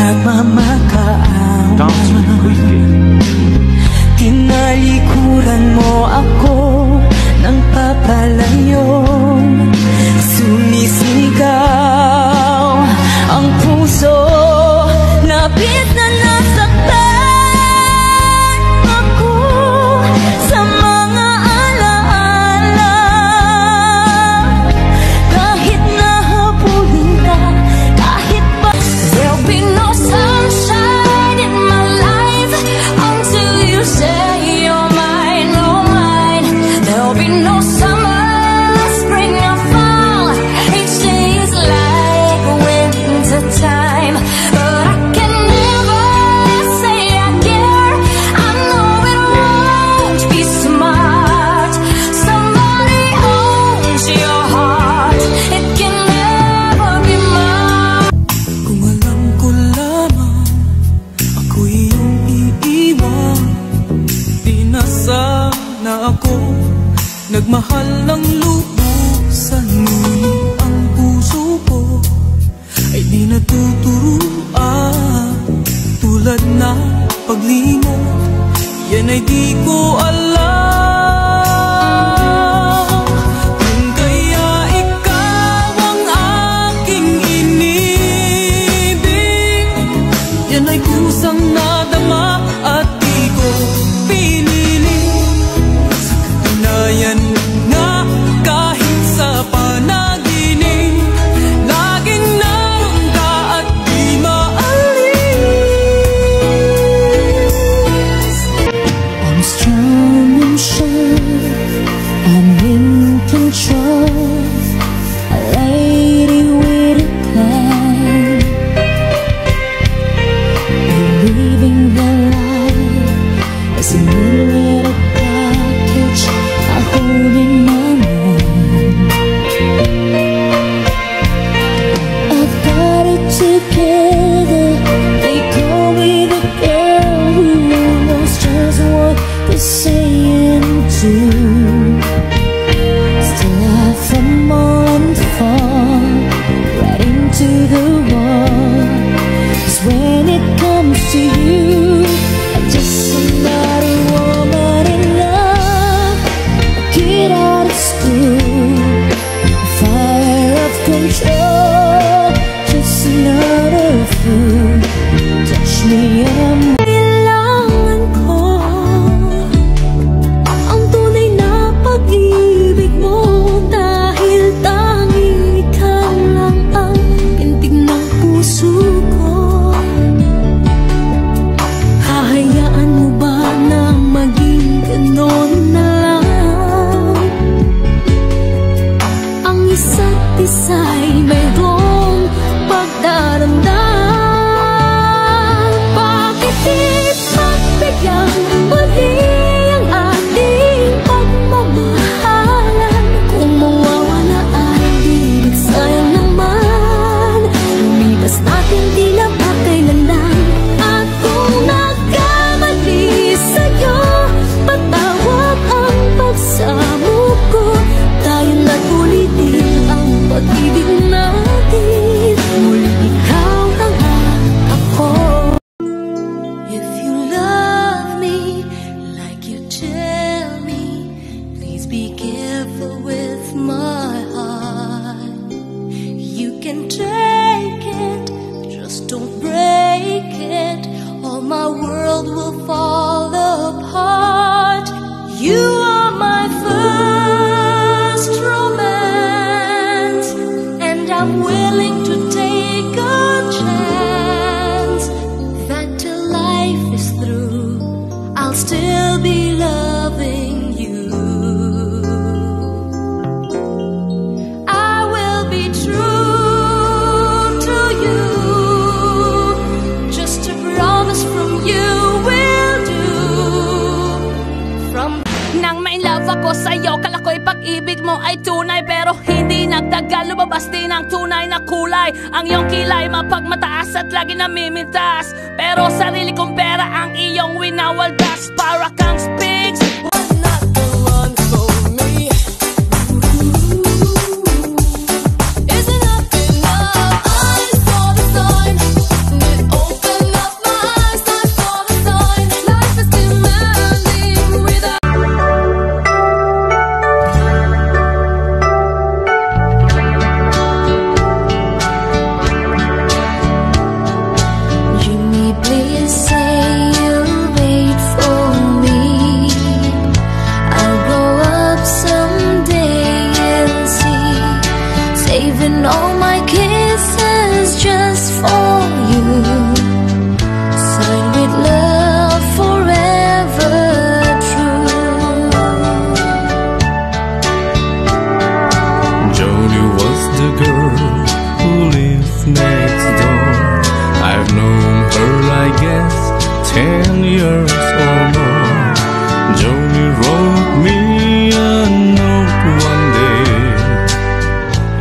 nagmamakaawa. Tinalikuran mo ako ng papalayo, sumisigaw ang puso, labis na nasaktan ako sa mga alaala. Kahit nahabulin ka, kahit pa there'll be no sunshine in my life until you say you're mine, oh mine. There'll be no summer, spring or fall, each day is like winter time. But I can never say I care, I know it won't be smart. Somebody owns your heart, it can never be mine. Kung alam ko lamang ako'y iyong iiwan, di na sana ako nagmahal ng lubusan. Ngunit ang puso ko ay di natuturuan, tulad na paglimot, yan ay di ko alam. Kung kaya ikaw ang aking inibig, yan ay kusang nadama at di ko pinili. Sa katunayan nga, kahit sa panaginip, laging naroon ka at di maalis. I'm strong and sure, I'm in control, a lady with a plan, believing the light is a little package I hold in my hand. I've got it together, they call me the girl who knows just what they're saying too. Still I fumble and fall right into the wall, 'cause when it comes to you, I'm just another woman in love, a kid out of school, fire of control, just another fool. Touch me and kailangan ko ang tunay na pag-ibig mo, dahil tanging ikaw lang ang pintig ng puso ko. Hahayaan mo ba na maging ganon na lang? Ang isa't isa'y mayroong pagdaramdam. Bakit di pagbigyan muli ang ating pagmamahalan? Kung mawawala ay di sayang naman, lumipas natin tila ba kailanlan. At kung nagkamali sa'yo, patawad ang pagsamo ko, tayo na't ulitin ang pag-ibig natin. Muli ikaw lang ako. If you love me like you tell me, please be careful with my heart. You can take it, just don't break it, or my world will fall apart. You are my first romance, and I'm willing to take a chance that till life is through, I'll still be loving you. I will be true to you, just a promise from you will do. From nang may love ako sa'yo, kala ko'y pag-ibig mo ay tunay, pero hindi nagtagal, lumabas din ang tunay na kulay. Ang iyong kilay mapagmataas at lagi namimintas, pero sarili kong pera ang iyong winawaldas. Para kang Sphinx, not the one for me. Isn't enough eyes for the sun, it opens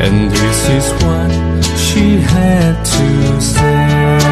and this is what she had to say.